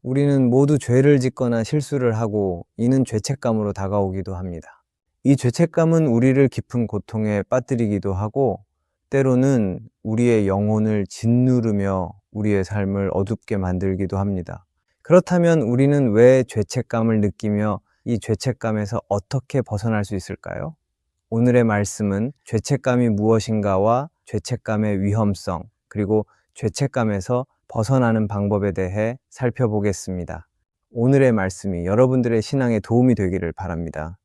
우리는 모두 죄를 짓거나 실수를 하고 이는 죄책감으로 다가오기도 합니다. 이 죄책감은 우리를 깊은 고통에 빠뜨리기도 하고 때로는 우리의 영혼을 짓누르며 우리의 삶을 어둡게 만들기도 합니다. 그렇다면 우리는 왜 죄책감을 느끼며 이 죄책감에서 어떻게 벗어날 수 있을까요? 오늘의 말씀은 죄책감이 무엇인가와 죄책감의 위험성, 그리고 죄책감에서 벗어나는 방법에 대해 살펴보겠습니다. 오늘의 말씀이 여러분들의 신앙에 도움이 되기를 바랍니다.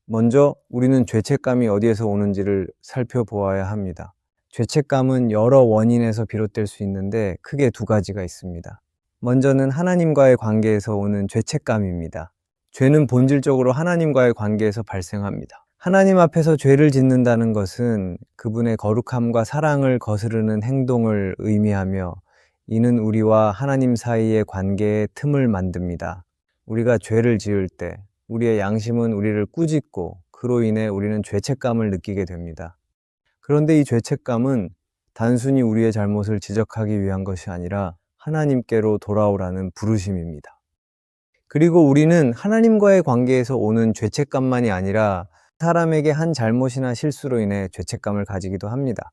먼저 우리는 죄책감이 어디에서 오는지를 살펴보아야 합니다. 죄책감은 여러 원인에서 비롯될 수 있는데 크게 두 가지가 있습니다. 먼저는 하나님과의 관계에서 오는 죄책감입니다. 죄는 본질적으로 하나님과의 관계에서 발생합니다. 하나님 앞에서 죄를 짓는다는 것은 그분의 거룩함과 사랑을 거스르는 행동을 의미하며 이는 우리와 하나님 사이의 관계에 틈을 만듭니다. 우리가 죄를 지을 때 우리의 양심은 우리를 꾸짖고 그로 인해 우리는 죄책감을 느끼게 됩니다. 그런데 이 죄책감은 단순히 우리의 잘못을 지적하기 위한 것이 아니라 하나님께로 돌아오라는 부르심입니다. 그리고 우리는 하나님과의 관계에서 오는 죄책감만이 아니라 사람에게 한 잘못이나 실수로 인해 죄책감을 가지기도 합니다.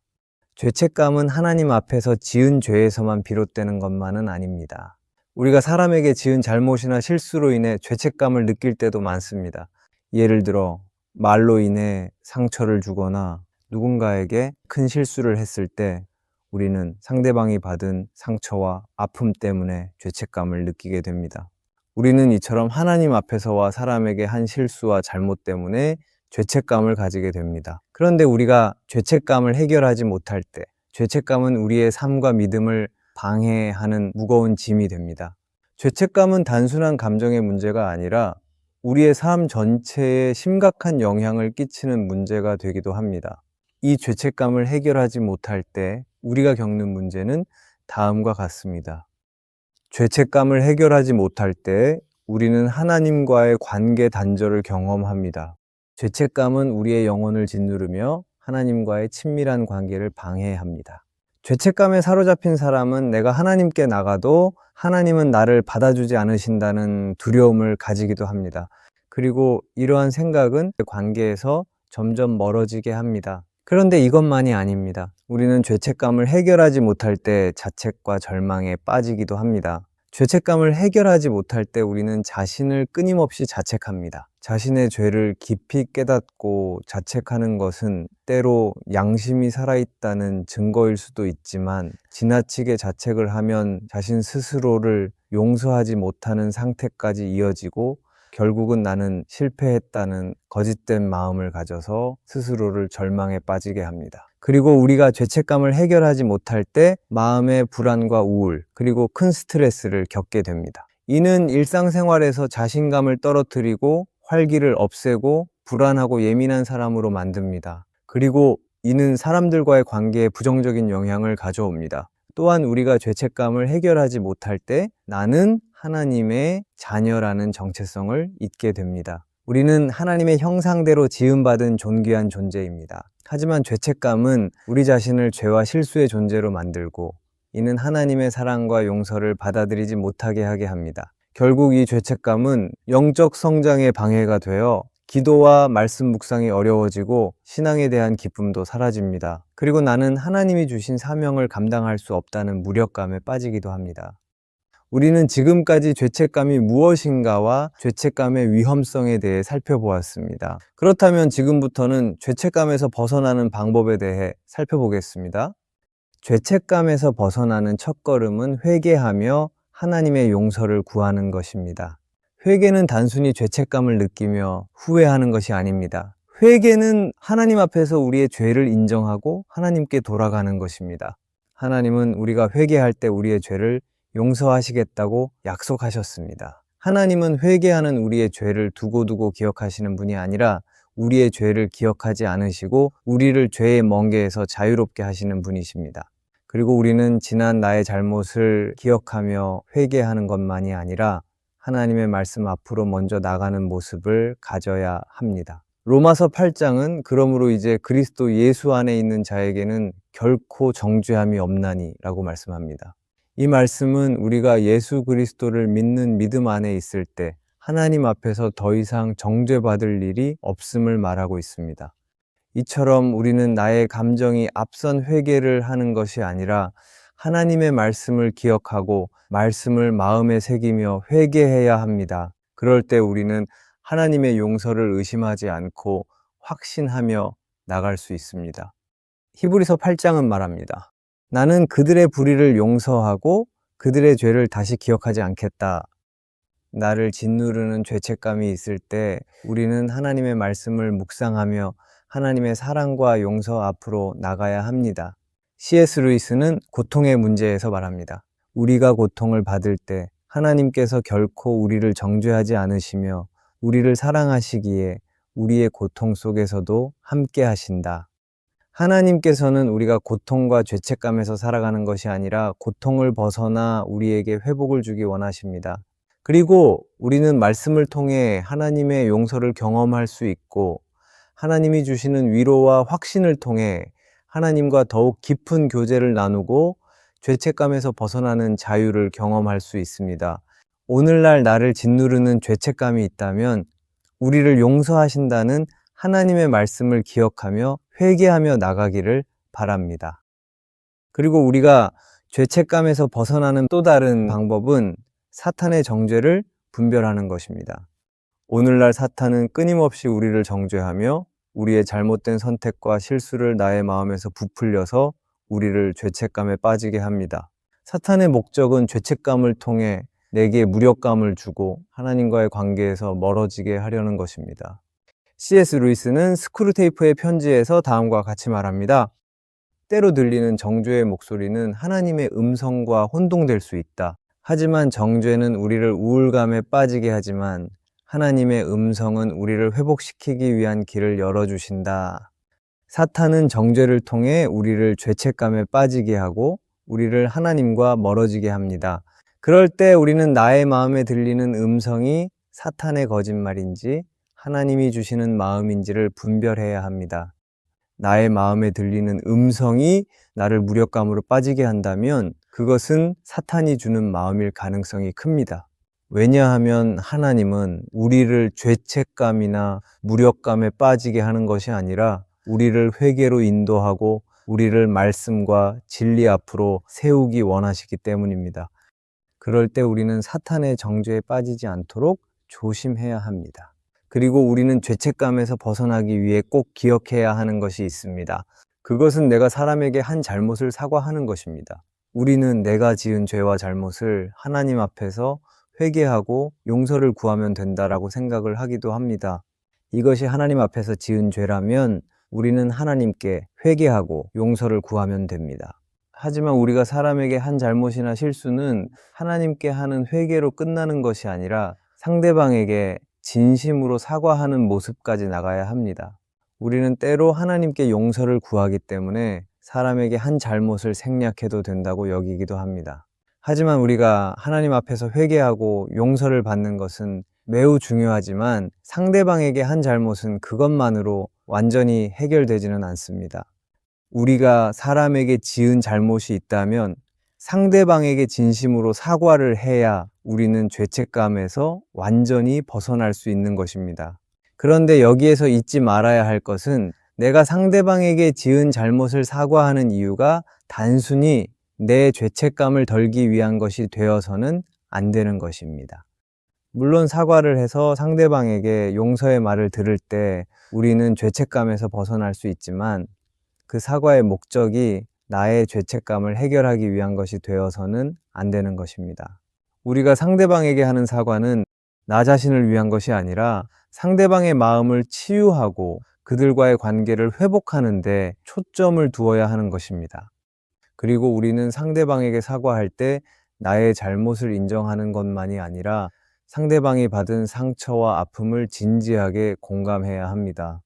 죄책감은 하나님 앞에서 지은 죄에서만 비롯되는 것만은 아닙니다. 우리가 사람에게 지은 잘못이나 실수로 인해 죄책감을 느낄 때도 많습니다. 예를 들어 말로 인해 상처를 주거나 누군가에게 큰 실수를 했을 때 우리는 상대방이 받은 상처와 아픔 때문에 죄책감을 느끼게 됩니다. 우리는 이처럼 하나님 앞에서와 사람에게 한 실수와 잘못 때문에 죄책감을 가지게 됩니다. 그런데 우리가 죄책감을 해결하지 못할 때 죄책감은 우리의 삶과 믿음을 방해하는 무거운 짐이 됩니다. 죄책감은 단순한 감정의 문제가 아니라 우리의 삶 전체에 심각한 영향을 끼치는 문제가 되기도 합니다. 이 죄책감을 해결하지 못할 때 우리가 겪는 문제는 다음과 같습니다. 죄책감을 해결하지 못할 때 우리는 하나님과의 관계 단절을 경험합니다. 죄책감은 우리의 영혼을 짓누르며 하나님과의 친밀한 관계를 방해합니다. 죄책감에 사로잡힌 사람은 내가 하나님께 나가도 하나님은 나를 받아주지 않으신다는 두려움을 가지기도 합니다. 그리고 이러한 생각은 관계에서 점점 멀어지게 합니다. 그런데 이것만이 아닙니다. 우리는 죄책감을 해결하지 못할 때 자책과 절망에 빠지기도 합니다. 죄책감을 해결하지 못할 때 우리는 자신을 끊임없이 자책합니다. 자신의 죄를 깊이 깨닫고 자책하는 것은 때로 양심이 살아있다는 증거일 수도 있지만 지나치게 자책을 하면 자신 스스로를 용서하지 못하는 상태까지 이어지고 결국은 나는 실패했다는 거짓된 마음을 가져서 스스로를 절망에 빠지게 합니다. 그리고 우리가 죄책감을 해결하지 못할 때 마음의 불안과 우울, 그리고 큰 스트레스를 겪게 됩니다. 이는 일상생활에서 자신감을 떨어뜨리고 활기를 없애고 불안하고 예민한 사람으로 만듭니다. 그리고 이는 사람들과의 관계에 부정적인 영향을 가져옵니다. 또한 우리가 죄책감을 해결하지 못할 때 나는 하나님의 자녀라는 정체성을 잊게 됩니다. 우리는 하나님의 형상대로 지음받은 존귀한 존재입니다. 하지만 죄책감은 우리 자신을 죄와 실수의 존재로 만들고 이는 하나님의 사랑과 용서를 받아들이지 못하게 하게 합니다. 결국 이 죄책감은 영적 성장에 방해가 되어 기도와 말씀 묵상이 어려워지고 신앙에 대한 기쁨도 사라집니다. 그리고 나는 하나님이 주신 사명을 감당할 수 없다는 무력감에 빠지기도 합니다. 우리는 지금까지 죄책감이 무엇인가와 죄책감의 위험성에 대해 살펴보았습니다. 그렇다면 지금부터는 죄책감에서 벗어나는 방법에 대해 살펴보겠습니다. 죄책감에서 벗어나는 첫걸음은 회개하며 하나님의 용서를 구하는 것입니다. 회개는 단순히 죄책감을 느끼며 후회하는 것이 아닙니다. 회개는 하나님 앞에서 우리의 죄를 인정하고 하나님께 돌아가는 것입니다. 하나님은 우리가 회개할 때 우리의 죄를 용서하시겠다고 약속하셨습니다. 하나님은 회개하는 우리의 죄를 두고두고 기억하시는 분이 아니라 우리의 죄를 기억하지 않으시고 우리를 죄의 멍게에서 자유롭게 하시는 분이십니다. 그리고 우리는 지난 나의 잘못을 기억하며 회개하는 것만이 아니라 하나님의 말씀 앞으로 먼저 나가는 모습을 가져야 합니다. 로마서 8장은 그러므로 이제 그리스도 예수 안에 있는 자에게는 결코 정죄함이 없나니 라고 말씀합니다. 이 말씀은 우리가 예수 그리스도를 믿는 믿음 안에 있을 때 하나님 앞에서 더 이상 정죄받을 일이 없음을 말하고 있습니다. 이처럼 우리는 나의 감정이 앞선 회개를 하는 것이 아니라 하나님의 말씀을 기억하고 말씀을 마음에 새기며 회개해야 합니다. 그럴 때 우리는 하나님의 용서를 의심하지 않고 확신하며 나갈 수 있습니다. 히브리서 8장은 말합니다. 나는 그들의 불의를 용서하고 그들의 죄를 다시 기억하지 않겠다. 나를 짓누르는 죄책감이 있을 때 우리는 하나님의 말씀을 묵상하며 하나님의 사랑과 용서 앞으로 나가야 합니다. C.S. 루이스는 고통의 문제에서 말합니다. 우리가 고통을 받을 때 하나님께서 결코 우리를 정죄하지 않으시며 우리를 사랑하시기에 우리의 고통 속에서도 함께 하신다. 하나님께서는 우리가 고통과 죄책감에서 살아가는 것이 아니라 고통을 벗어나 우리에게 회복을 주기 원하십니다. 그리고 우리는 말씀을 통해 하나님의 용서를 경험할 수 있고 하나님이 주시는 위로와 확신을 통해 하나님과 더욱 깊은 교제를 나누고 죄책감에서 벗어나는 자유를 경험할 수 있습니다. 오늘날 나를 짓누르는 죄책감이 있다면 우리를 용서하신다는 하나님의 말씀을 기억하며 회개하며 나가기를 바랍니다. 그리고 우리가 죄책감에서 벗어나는 또 다른 방법은 사탄의 정죄를 분별하는 것입니다. 오늘날 사탄은 끊임없이 우리를 정죄하며 우리의 잘못된 선택과 실수를 나의 마음에서 부풀려서 우리를 죄책감에 빠지게 합니다. 사탄의 목적은 죄책감을 통해 내게 무력감을 주고 하나님과의 관계에서 멀어지게 하려는 것입니다. C.S. 루이스는 스크루테이프의 편지에서 다음과 같이 말합니다. 때로 들리는 정죄의 목소리는 하나님의 음성과 혼동될 수 있다. 하지만 정죄는 우리를 우울감에 빠지게 하지만 하나님의 음성은 우리를 회복시키기 위한 길을 열어주신다. 사탄은 정죄를 통해 우리를 죄책감에 빠지게 하고 우리를 하나님과 멀어지게 합니다. 그럴 때 우리는 나의 마음에 들리는 음성이 사탄의 거짓말인지 하나님이 주시는 마음인지를 분별해야 합니다. 나의 마음에 들리는 음성이 나를 무력감으로 빠지게 한다면 그것은 사탄이 주는 마음일 가능성이 큽니다. 왜냐하면 하나님은 우리를 죄책감이나 무력감에 빠지게 하는 것이 아니라 우리를 회개로 인도하고 우리를 말씀과 진리 앞으로 세우기 원하시기 때문입니다. 그럴 때 우리는 사탄의 정죄에 빠지지 않도록 조심해야 합니다. 그리고 우리는 죄책감에서 벗어나기 위해 꼭 기억해야 하는 것이 있습니다. 그것은 내가 사람에게 한 잘못을 사과하는 것입니다. 우리는 내가 지은 죄와 잘못을 하나님 앞에서 회개하고 용서를 구하면 된다라고 생각을 하기도 합니다. 이것이 하나님 앞에서 지은 죄라면 우리는 하나님께 회개하고 용서를 구하면 됩니다. 하지만 우리가 사람에게 한 잘못이나 실수는 하나님께 하는 회개로 끝나는 것이 아니라 상대방에게 진심으로 사과하는 모습까지 나가야 합니다. 우리는 때로 하나님께 용서를 구하기 때문에 사람에게 한 잘못을 생략해도 된다고 여기기도 합니다. 하지만 우리가 하나님 앞에서 회개하고 용서를 받는 것은 매우 중요하지만 상대방에게 한 잘못은 그것만으로 완전히 해결되지는 않습니다. 우리가 사람에게 지은 잘못이 있다면 상대방에게 진심으로 사과를 해야 우리는 죄책감에서 완전히 벗어날 수 있는 것입니다. 그런데 여기에서 잊지 말아야 할 것은 내가 상대방에게 지은 잘못을 사과하는 이유가 단순히 내 죄책감을 덜기 위한 것이 되어서는 안 되는 것입니다. 물론 사과를 해서 상대방에게 용서의 말을 들을 때 우리는 죄책감에서 벗어날 수 있지만 그 사과의 목적이 나의 죄책감을 해결하기 위한 것이 되어서는 안 되는 것입니다. 우리가 상대방에게 하는 사과는 나 자신을 위한 것이 아니라 상대방의 마음을 치유하고 그들과의 관계를 회복하는 데 초점을 두어야 하는 것입니다. 그리고 우리는 상대방에게 사과할 때 나의 잘못을 인정하는 것만이 아니라 상대방이 받은 상처와 아픔을 진지하게 공감해야 합니다.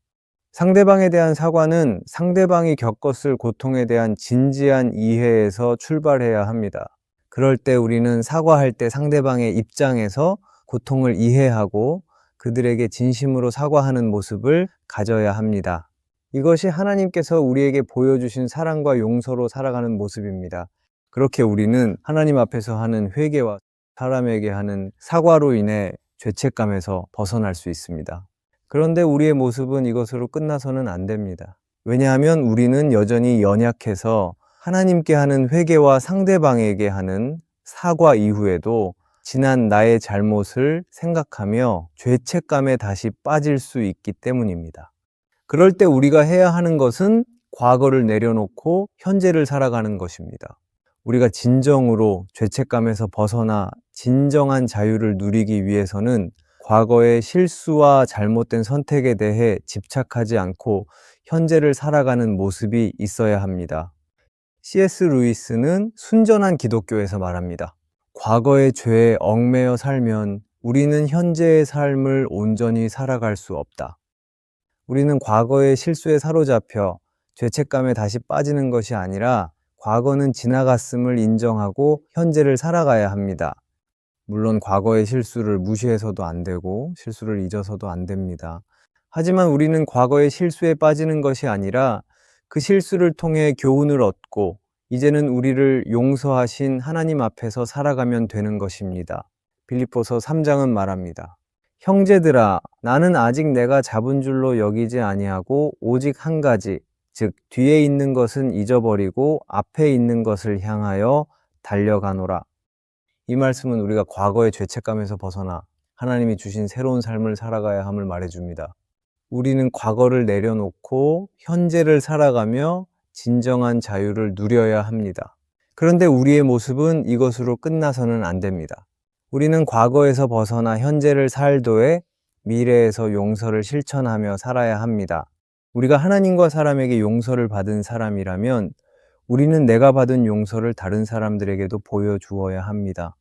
상대방에 대한 사과는 상대방이 겪었을 고통에 대한 진지한 이해에서 출발해야 합니다. 그럴 때 우리는 사과할 때 상대방의 입장에서 고통을 이해하고 그들에게 진심으로 사과하는 모습을 가져야 합니다. 이것이 하나님께서 우리에게 보여주신 사랑과 용서로 살아가는 모습입니다. 그렇게 우리는 하나님 앞에서 하는 회개와 사람에게 하는 사과로 인해 죄책감에서 벗어날 수 있습니다. 그런데 우리의 모습은 이것으로 끝나서는 안 됩니다. 왜냐하면 우리는 여전히 연약해서 하나님께 하는 회개와 상대방에게 하는 사과 이후에도 지난 나의 잘못을 생각하며 죄책감에 다시 빠질 수 있기 때문입니다. 그럴 때 우리가 해야 하는 것은 과거를 내려놓고 현재를 살아가는 것입니다. 우리가 진정으로 죄책감에서 벗어나 진정한 자유를 누리기 위해서는 과거의 실수와 잘못된 선택에 대해 집착하지 않고 현재를 살아가는 모습이 있어야 합니다. C.S. 루이스는 순전한 기독교에서 말합니다. 과거의 죄에 얽매여 살면 우리는 현재의 삶을 온전히 살아갈 수 없다. 우리는 과거의 실수에 사로잡혀 죄책감에 다시 빠지는 것이 아니라 과거는 지나갔음을 인정하고 현재를 살아가야 합니다. 물론 과거의 실수를 무시해서도 안 되고 실수를 잊어서도 안 됩니다. 하지만 우리는 과거의 실수에 빠지는 것이 아니라 그 실수를 통해 교훈을 얻고 이제는 우리를 용서하신 하나님 앞에서 살아가면 되는 것입니다. 빌립보서 3장은 말합니다. 형제들아, 나는 아직 내가 잡은 줄로 여기지 아니하고 오직 한 가지, 즉 뒤에 있는 것은 잊어버리고 앞에 있는 것을 향하여 달려가노라. 이 말씀은 우리가 과거의 죄책감에서 벗어나 하나님이 주신 새로운 삶을 살아가야 함을 말해줍니다. 우리는 과거를 내려놓고 현재를 살아가며 진정한 자유를 누려야 합니다. 그런데 우리의 모습은 이것으로 끝나서는 안 됩니다. 우리는 과거에서 벗어나 현재를 살도록 미래에서 용서를 실천하며 살아야 합니다. 우리가 하나님과 사람에게 용서를 받은 사람이라면 우리는 내가 받은 용서를 다른 사람들에게도 보여주어야 합니다.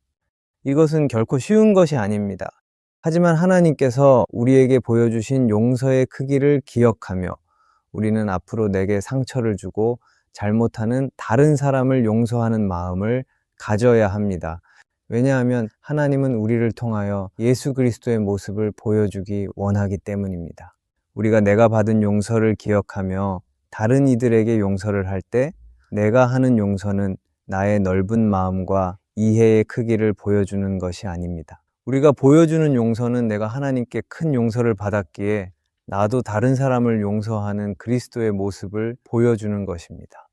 이것은 결코 쉬운 것이 아닙니다. 하지만 하나님께서 우리에게 보여주신 용서의 크기를 기억하며 우리는 앞으로 내게 상처를 주고 잘못하는 다른 사람을 용서하는 마음을 가져야 합니다. 왜냐하면 하나님은 우리를 통하여 예수 그리스도의 모습을 보여주기 원하기 때문입니다. 우리가 내가 받은 용서를 기억하며 다른 이들에게 용서를 할 때 내가 하는 용서는 나의 넓은 마음과 이해의 크기를 보여주는 것이 아닙니다. 우리가 보여주는 용서는 내가 하나님께 큰 용서를 받았기에 나도 다른 사람을 용서하는 그리스도의 모습을 보여주는 것입니다.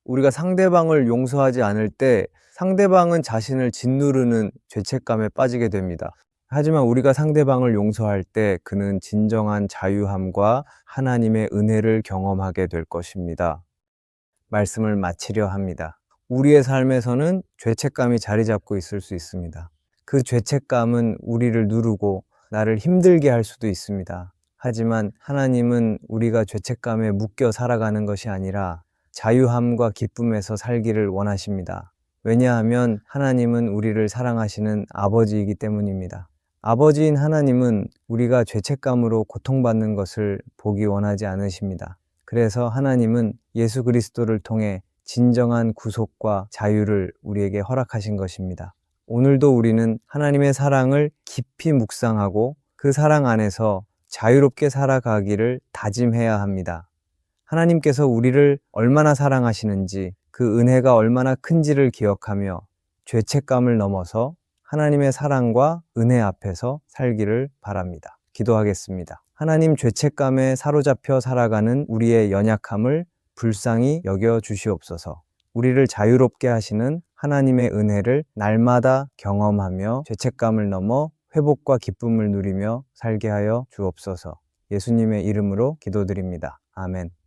우리가 상대방을 용서하지 않을 때 상대방은 자신을 짓누르는 죄책감에 빠지게 됩니다. 하지만 우리가 상대방을 용서할 때 그는 진정한 자유함과 하나님의 은혜를 경험하게 될 것입니다. 말씀을 마치려 합니다. 우리의 삶에서는 죄책감이 자리 잡고 있을 수 있습니다. 그 죄책감은 우리를 누르고 나를 힘들게 할 수도 있습니다. 하지만 하나님은 우리가 죄책감에 묶여 살아가는 것이 아니라 자유함과 기쁨에서 살기를 원하십니다. 왜냐하면 하나님은 우리를 사랑하시는 아버지이기 때문입니다. 아버지인 하나님은 우리가 죄책감으로 고통받는 것을 보기 원하지 않으십니다. 그래서 하나님은 예수 그리스도를 통해 진정한 구속과 자유를 우리에게 허락하신 것입니다. 오늘도 우리는 하나님의 사랑을 깊이 묵상하고 그 사랑 안에서 자유롭게 살아가기를 다짐해야 합니다. 하나님께서 우리를 얼마나 사랑하시는지 그 은혜가 얼마나 큰지를 기억하며 죄책감을 넘어서 하나님의 사랑과 은혜 앞에서 살기를 바랍니다. 기도하겠습니다. 하나님, 죄책감에 사로잡혀 살아가는 우리의 연약함을 불쌍히 여겨 주시옵소서. 우리를 자유롭게 하시는 하나님의 은혜를 날마다 경험하며 죄책감을 넘어 회복과 기쁨을 누리며 살게 하여 주옵소서. 예수님의 이름으로 기도드립니다. 아멘.